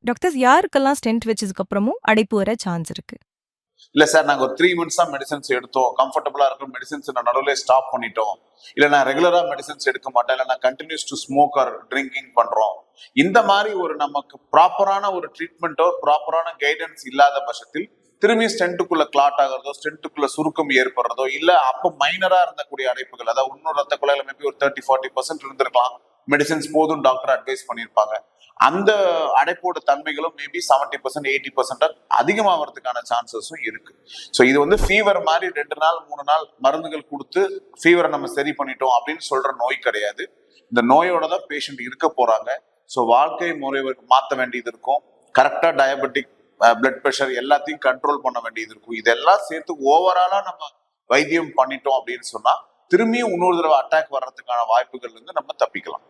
Doctors யாருக்கெல்லாம் stent வச்சதுக்கு அப்புறமும் அடைப்பு வர சான்ஸ் இருக்கு? இல்ல சார், நாங்க ஒரு 3 months தான் மெடிசன்ஸ் எடுத்தோம், கம்ஃபர்டபுளா இருக்கும் மெடிசன்ஸ் நான் நடுவில் ஸ்டாப் பண்ணிட்டோம், இல்ல நான் ரெகுலரா மெடிசன்ஸ் எடுக்க மாட்டேன், இல்ல நான் continues to smoke R drinking பண்றோம், இந்த மாதிரி ஒரு நமக்கு ப்ராப்பரான ஒரு ட்ரீட்மெண்ட்டோ ப்ராப்பரான கைடன்ஸ் இல்லாத பட்சத்தில் திரும்பி ஸ்டென்ட்டுக்குள்ள கிளாட் ஆகிறதோ ஸ்டென்ட்டுக்குள்ள சுருக்கம் ஏற்படுறதோ இல்ல அப்ப மைனரா இருந்தக்கூடிய அடைப்புகள், அதாவது இன்னொரு ரத்த குழாயில மேபி ஒரு 30-40% இருந்திருக்கலாம், மெடிசன்ஸ் போதும் டாக்டர் அட்வைஸ் பண்ணியிருப்பாங்க, அந்த அடைப்போட தன்மைகளும் மேபி 70% 80% அதிகமாகிறதுக்கான சான்சஸும் இருக்கு. ஸோ இது வந்து ஃபீவர் மாதிரி 2 நாள் 3 நாள் மருந்துகள் கொடுத்து ஃபீவரை நம்ம சரி பண்ணிட்டோம் அப்படின்னு சொல்ற நோய் கிடையாது. இந்த நோயோட தான் பேஷண்ட் இருக்க போறாங்க. ஸோ வாழ்க்கை முறை மாற்ற வேண்டியது இருக்கும், கரெக்டா டயபெட்டிக் பிளட் ப்ரெஷர் எல்லாத்தையும் கண்ட்ரோல் பண்ண வேண்டியது இருக்கும். இதெல்லாம் சேர்த்து ஓவராலா நம்ம வைத்தியம் பண்ணிட்டோம் அப்படின்னு சொன்னா திரும்பியும் இன்னொரு தடவை அட்டாக் வர்றதுக்கான வாய்ப்புகள் இருந்து நம்ம தப்பிக்கலாம்.